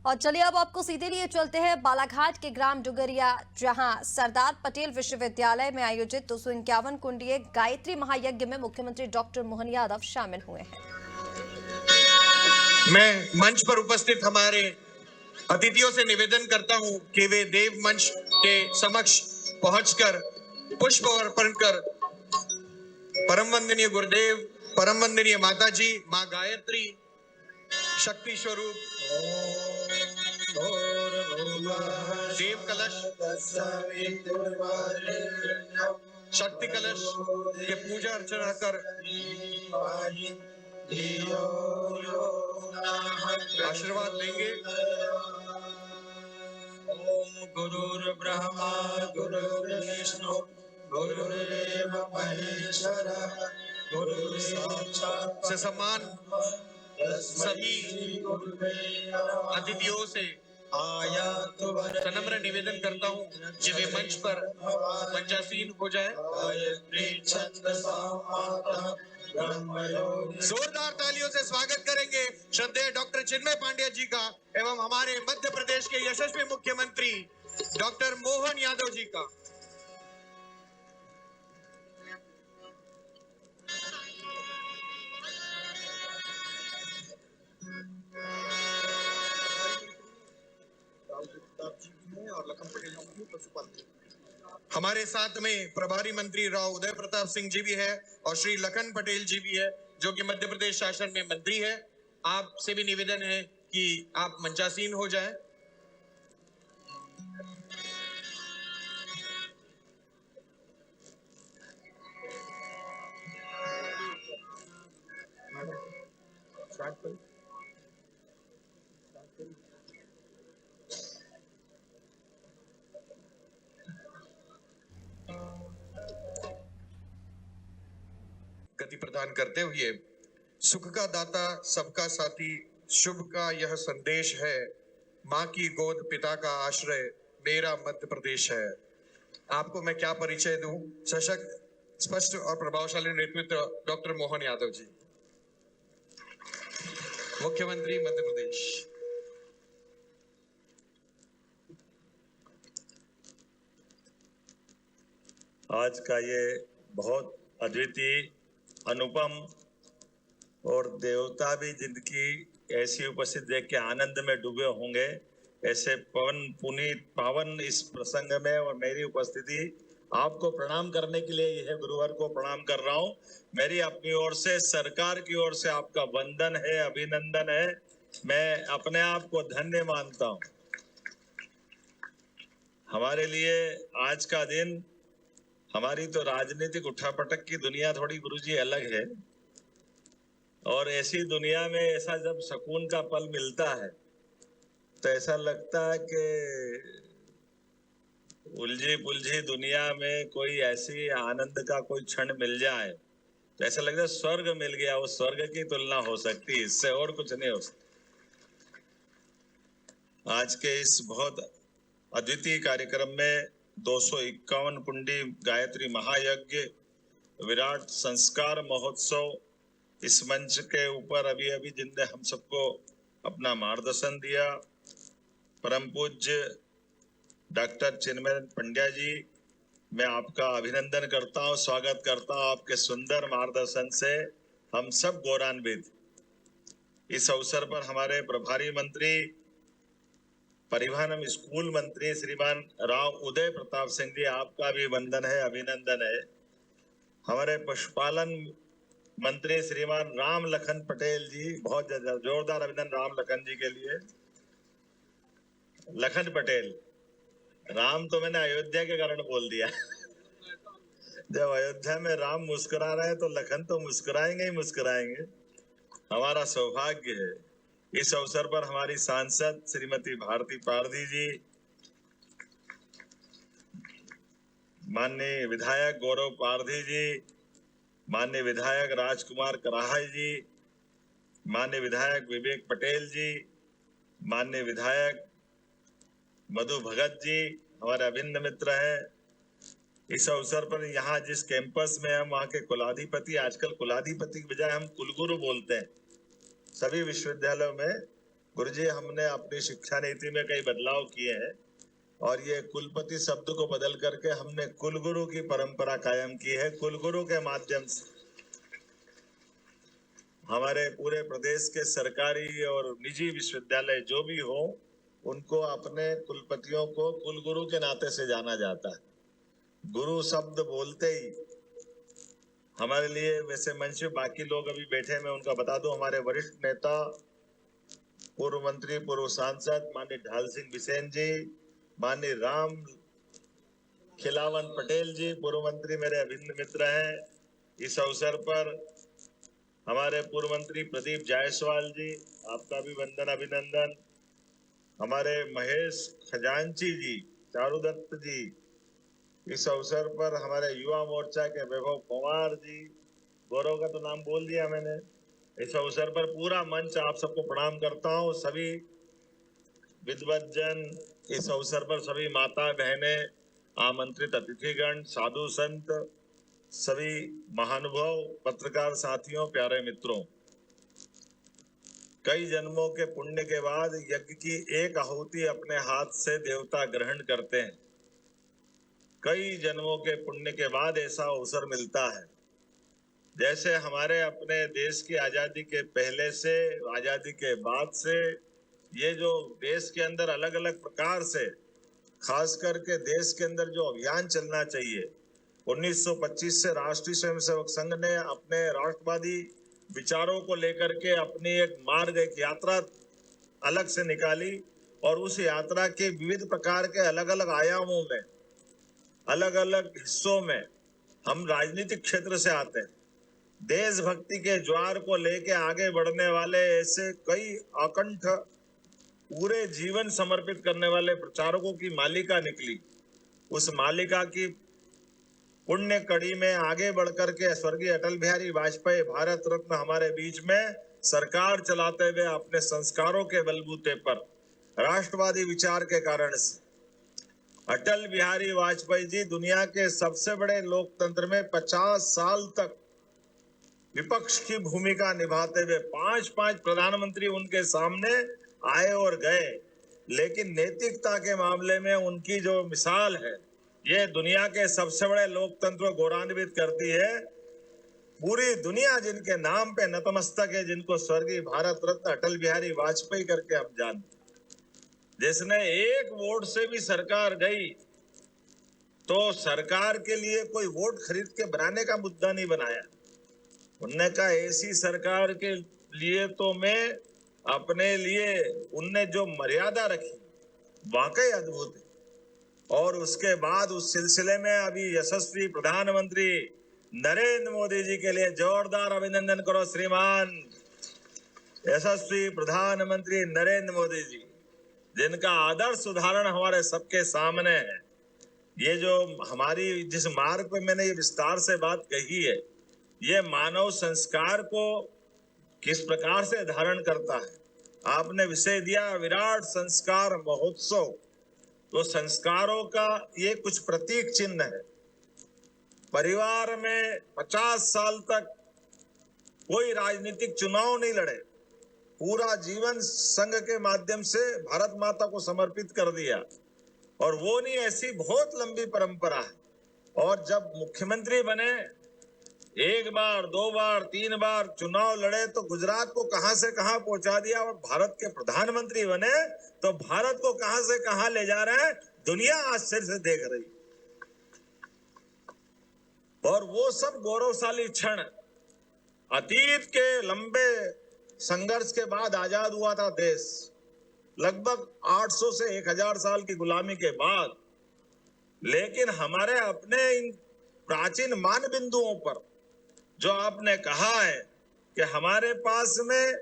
और चलिए अब आपको सीधे लिए चलते हैं बालाघाट के ग्राम डुगरिया, जहां सरदार पटेल विश्वविद्यालय में आयोजित 251 कुंडीय गायत्री महायज्ञ में मुख्यमंत्री डॉक्टर मोहन यादव शामिल हुए हैं। मैं मंच पर उपस्थित हमारे अतिथियों से निवेदन करता हूं कि वे देव मंच के समक्ष पहुंचकर पुष्प अर्पण कर परम वंदनीय गुरुदेव, परम वंदनीय माता जी, मां गायत्री, शक्ति स्वरूप देव कलश, शक्ति कलश के पूजा अर्चना कर आशीर्वाद देंगे। ओम गुरुर्ब्रह्मा गुरुर्विष्णु गुरुर्देव महेश्वरः गुरु साक्षात् से सम्मान सभी अतिथियों से सनम्र निवेदन करता हूँ कि वे मंच पर मंचासीन हो जाए। जोरदार तालियों से स्वागत करेंगे श्रद्धेय डॉक्टर चिन्मय पांड्या जी का एवं हमारे मध्य प्रदेश के यशस्वी मुख्यमंत्री डॉक्टर मोहन यादव जी का। हमारे साथ में प्रभारी मंत्री राव उदय प्रताप सिंह जी भी है और श्री लखन पटेल जी भी है, जो कि मध्य प्रदेश शासन में मंत्री है। आपसे भी निवेदन है कि आप मंचासीन हो जाएं। गति प्रदान करते हुए, सुख का दाता सबका साथी, शुभ का यह संदेश है, माँ की गोद पिता का आश्रय, मेरा मध्य प्रदेश है। आपको मैं क्या परिचय दूं? सशक्त, स्पष्ट और प्रभावशाली नेतृत्व डॉक्टर मोहन यादव जी, मुख्यमंत्री मध्य प्रदेश। आज का ये बहुत अद्वितीय, अनुपम और देवता भी जिनकी ऐसी उपस्थिति देख के आनंद में डूबे होंगे, ऐसे पवन पुनीत पावन इस प्रसंग में और मेरी उपस्थिति आपको प्रणाम करने के लिए यह गुरुवार को प्रणाम कर रहा हूं। मेरी अपनी ओर से, सरकार की ओर से आपका वंदन है, अभिनंदन है। मैं अपने आप को धन्य मानता हूं। हमारे लिए आज का दिन, हमारी तो राजनीतिक उठापटक की दुनिया थोड़ी गुरुजी अलग है, और ऐसी दुनिया में ऐसा जब सुकून का पल मिलता है तो ऐसा लगता है कि उलझी पुलझी दुनिया में कोई ऐसी आनंद का कोई क्षण मिल जाए तो ऐसा लगता है स्वर्ग मिल गया। वो स्वर्ग की तुलना हो सकती है, इससे और कुछ नहीं हो सकता। आज के इस बहुत अद्वितीय कार्यक्रम में 251 कुंडी गायत्री महायज्ञ, विराट संस्कार महोत्सव, इस मंच के ऊपर अभी अभी जिनने हम सबको अपना मार्गदर्शन दिया, परम पूज्य डॉक्टर चिन्मय पांड्या जी, मैं आपका अभिनंदन करता हूं, स्वागत करता हूं। आपके सुंदर मार्गदर्शन से हम सब गौरवान्वित। इस अवसर पर हमारे प्रभारी मंत्री, परिवहन एवं स्कूल मंत्री श्रीमान राव उदय प्रताप सिंह जी, आपका भी वंदन है, अभिनंदन है। हमारे पशुपालन मंत्री श्रीमान राम लखन पटेल जी, बहुत जोरदार अभिनंदन राम लखन जी के लिए। लखन पटेल, राम तो मैंने अयोध्या के कारण बोल दिया। जब अयोध्या में राम मुस्कुरा रहे हैं तो लखन तो मुस्कुराएंगे ही मुस्कुराएंगे। हमारा सौभाग्य है। इस अवसर पर हमारी सांसद श्रीमती भारती पारधी जी, माननीय विधायक गौरव पारधी जी, माननीय विधायक राजकुमार कराहाई जी, माननीय विधायक विवेक पटेल जी, माननीय विधायक मधु भगत जी हमारे अभिन्न मित्र हैं। इस अवसर पर यहाँ जिस कैंपस में हम, वहाँ के कुलाधिपति, आजकल कुलाधिपति की बजाय हम कुलगुरु बोलते हैं, सभी विश्वविद्यालयों में गुरुजी, हमने अपनी शिक्षा नीति में कई बदलाव किए हैं और ये कुलपति शब्द को बदल करके हमने कुलगुरु की परंपरा कायम की है। कुलगुरु के माध्यम से हमारे पूरे प्रदेश के सरकारी और निजी विश्वविद्यालय जो भी हो, उनको अपने कुलपतियों को कुलगुरु के नाते से जाना जाता है। गुरु शब्द बोलते ही हमारे लिए, वैसे मंच में बाकी लोग अभी बैठे, मैं उनका बता दूं, हमारे वरिष्ठ नेता, पूर्व मंत्री, पूर्व सांसद माननीय ढाल सिंह बिसेन जी, माननीय राम खिलावन पटेल जी, पूर्व मंत्री मेरे अभिन्न मित्र हैं। इस अवसर पर हमारे पूर्व मंत्री प्रदीप जायसवाल जी, आपका भी वंदन अभिनंदन। हमारे महेश खजांची जी, चारुदत्त जी, इस अवसर पर हमारे युवा मोर्चा के वैभव कुमार जी, गौरव का तो नाम बोल दिया मैंने। इस अवसर पर पूरा मंच आप सबको प्रणाम करता हूँ। सभी विद्वज्जन, इस अवसर पर सभी माता बहने, आमंत्रित अतिथिगण, साधु संत, सभी महानुभाव, पत्रकार साथियों, प्यारे मित्रों, कई जन्मों के पुण्य के बाद यज्ञ की एक आहुति अपने हाथ से देवता ग्रहण करते हैं। कई जन्मों के पुण्य के बाद ऐसा अवसर मिलता है। जैसे हमारे अपने देश की आजादी के पहले से, आजादी के बाद से, ये जो देश के अंदर अलग अलग प्रकार से, खास करके देश के अंदर जो अभियान चलना चाहिए, 1925 से राष्ट्रीय स्वयंसेवक संघ ने अपने राष्ट्रवादी विचारों को लेकर के अपनी एक मार्ग, एक यात्रा अलग से निकाली और उस यात्रा के विविध प्रकार के अलग अलग आयामों में, अलग अलग हिस्सों में हम राजनीतिक क्षेत्र से आते हैं। देशभक्ति के ज्वार को लेके आगे बढ़ने वाले ऐसे कई अकंठ, पूरे जीवन समर्पित करने वाले प्रचारकों की मालिका निकली। उस मालिका की पुण्य कड़ी में आगे बढ़कर के स्वर्गीय अटल बिहारी वाजपेयी, भारत रत्न, हमारे बीच में सरकार चलाते हुए अपने संस्कारों के बलबूते पर, राष्ट्रवादी विचार के कारण से, अटल बिहारी वाजपेयी जी दुनिया के सबसे बड़े लोकतंत्र में 50 साल तक विपक्ष की भूमिका निभाते हुए 5 प्रधानमंत्री उनके सामने आए और गए, लेकिन नैतिकता के मामले में उनकी जो मिसाल है, ये दुनिया के सबसे बड़े लोकतंत्र को गौरवान्वित करती है। पूरी दुनिया जिनके नाम पे नतमस्तक है, जिनको स्वर्गीय भारत रत्न अटल बिहारी वाजपेयी करके हम जानते, जिसने एक वोट से भी सरकार गई तो सरकार के लिए कोई वोट खरीद के बनाने का मुद्दा नहीं बनाया। उनने कहा ऐसी सरकार के लिए तो मैं अपने लिए, उनने जो मर्यादा रखी वाकई अद्भुत है। और उसके बाद उस सिलसिले में अभी यशस्वी प्रधानमंत्री नरेंद्र मोदी जी के लिए जोरदार अभिनंदन करो श्रीमान। यशस्वी प्रधानमंत्री नरेंद्र मोदी जी, जिनका आदर्श उदाहरण हमारे सबके सामने है। ये जो हमारी जिस मार्ग पे मैंने ये विस्तार से बात कही है, ये मानव संस्कार को किस प्रकार से धारण करता है। आपने विषय दिया विराट संस्कार महोत्सव, तो संस्कारों का ये कुछ प्रतीक चिन्ह है। परिवार में 50 साल तक कोई राजनीतिक चुनाव नहीं लड़े, पूरा जीवन संघ के माध्यम से भारत माता को समर्पित कर दिया, और वो नहीं, ऐसी बहुत लंबी परंपरा है। और जब मुख्यमंत्री बने, 1 बार 2 बार 3 बार चुनाव लड़े तो गुजरात को कहां से कहां पहुंचा दिया, और भारत के प्रधानमंत्री बने तो भारत को कहां से कहां ले जा रहे हैं, दुनिया आश्चर्य से देख रही। और वो सब गौरवशाली क्षण, अतीत के लंबे संघर्ष के बाद आजाद हुआ था देश, लगभग 800 से 1000 साल की गुलामी के बाद। लेकिन हमारे अपने इन प्राचीन मान बिंदुओं पर जो आपने कहा है कि हमारे पास में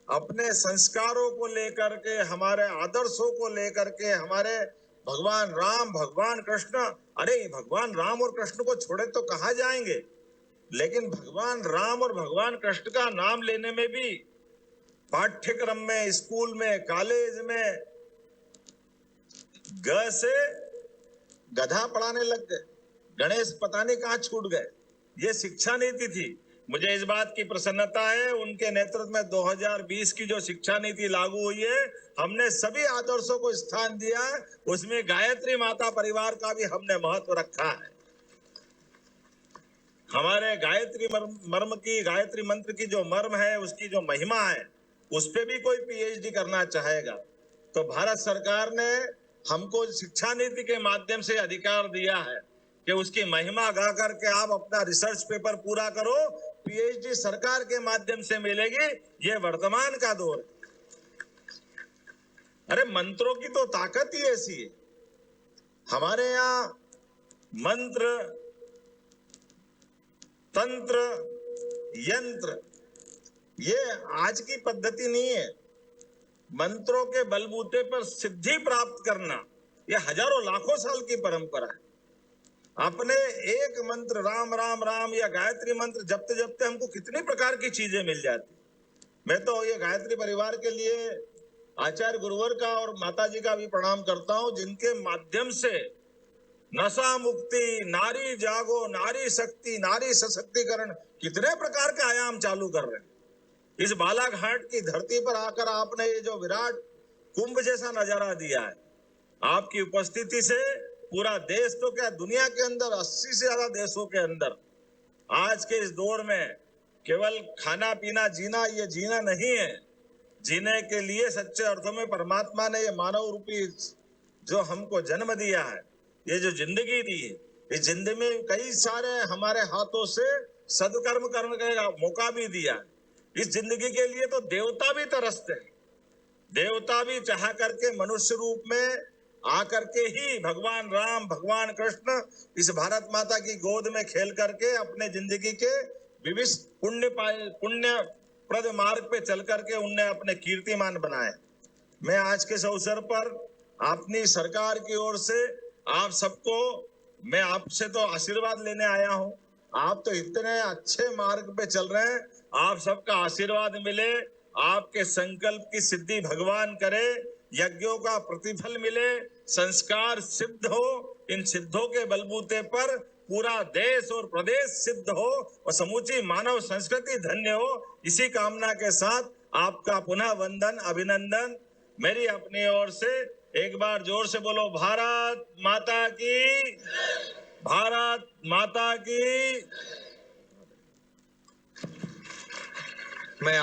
अपने संस्कारों को लेकर के, हमारे आदर्शों को लेकर के, हमारे भगवान राम, भगवान कृष्ण, अरे भगवान राम और कृष्ण को छोड़े तो कहाँ जाएंगे। लेकिन भगवान राम और भगवान कृष्ण का नाम लेने में भी पाठ्यक्रम में, स्कूल में, कॉलेज में ग से गधा पढ़ाने लग गए, गणेश पता नहीं कहाँ छूट गए। ये शिक्षा नीति थी। मुझे इस बात की प्रसन्नता है, उनके नेतृत्व में 2020 की जो शिक्षा नीति लागू हुई है, हमने सभी आदर्शों को स्थान दिया है। उसमें गायत्री माता परिवार का भी हमने महत्व रखा है। हमारे गायत्री गायत्री मंत्र की जो मर्म है, उसकी जो महिमा है, उस पे भी कोई पीएचडी करना चाहेगा तो भारत सरकार ने हमको शिक्षा नीति के माध्यम से अधिकार दिया है कि उसकी महिमा गा करके आप अपना रिसर्च पेपर पूरा करो, पीएचडी सरकार के माध्यम से मिलेगी। ये वर्तमान का दौर है। अरे मंत्रों की तो ताकत ही ऐसी है। हमारे यहाँ मंत्र, तंत्र, यंत्र ये आज की पद्धति नहीं है। मंत्रों के बलबूते पर सिद्धि प्राप्त करना ये हजारों लाखों साल की परंपरा है। आपने एक मंत्र राम राम राम या गायत्री मंत्र जपते जपते हमको कितनी प्रकार की चीजें मिल जाती। मैं तो ये गायत्री परिवार के लिए आचार्य गुरुवर का और माता जी का भी प्रणाम करता हूं, जिनके माध्यम से नशा मुक्ति, नारी जागो, नारी शक्ति, नारी सशक्तिकरण कितने प्रकार के आयाम चालू कर रहे हैं। इस बालाघाट की धरती पर आकर आपने ये जो विराट कुंभ जैसा नजारा दिया है, आपकी उपस्थिति से पूरा देश तो क्या दुनिया के अंदर 80 से ज्यादा देशों के अंदर आज के इस दौर में केवल खाना पीना जीना ये जीना नहीं है। जीने के लिए सच्चे अर्थों में परमात्मा ने ये मानव रूपी जो हमको जन्म दिया है, ये जो जिंदगी दी है, इस जिंदगी में कई सारे हमारे हाथों से सदकर्म करने का मौका भी दिया है। इस जिंदगी के लिए तो देवता भी तरसते हैं। देवता भी चाह करके मनुष्य रूप में आकर के ही भगवान राम, भगवान कृष्ण इस भारत माता की गोद में खेल करके अपने जिंदगी के विविध पुण्य प्रद मार्ग पे चल करके उनने अपने कीर्तिमान बनाए। मैं आज के इस अवसर पर अपनी सरकार की ओर से आप सबको, मैं आपसे तो आशीर्वाद लेने आया हूं। आप तो इतने अच्छे मार्ग पे चल रहे हैं, आप सबका आशीर्वाद मिले, आपके संकल्प की सिद्धि भगवान करे, यज्ञों का प्रतिफल मिले, संस्कार सिद्ध हो, इन सिद्धों के बलबूते पर पूरा देश और प्रदेश सिद्ध हो और समूची मानव संस्कृति धन्य हो। इसी कामना के साथ आपका पुनः वंदन, अभिनंदन। मेरी अपनी ओर से एक बार जोर से बोलो, भारत माता की, भारत माता की। मैं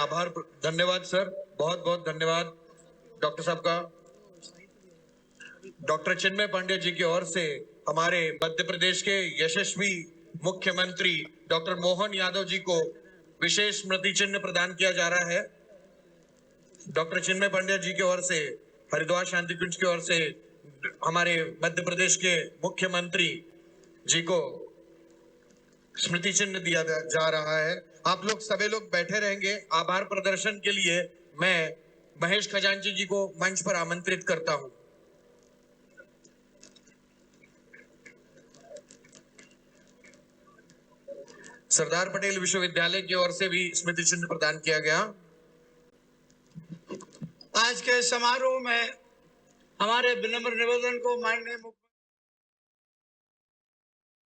धन्यवाद सर, बहुत बहुत धन्यवाद डॉक्टर साहब का। डॉक्टर चिन्मय पांडे जी की ओर से हमारे मध्य प्रदेश के यशस्वी मुख्यमंत्री डॉक्टर मोहन यादव जी को विशेष स्मृति चिन्ह प्रदान किया जा रहा है। डॉक्टर चिन्मय पांडे जी की ओर से, हरिद्वार शांति कुंज की ओर से हमारे मध्य प्रदेश के मुख्यमंत्री जी को स्मृति चिन्ह दिया जा रहा है। आप लोग सभी लोग बैठे रहेंगे। आभार प्रदर्शन के लिए मैं महेश खजांची जी को मंच पर आमंत्रित करता हूं। सरदार पटेल विश्वविद्यालय की ओर से भी स्मृति चिन्ह प्रदान किया गया। आज के समारोह में हमारे विनम्र निवेदन को माननीय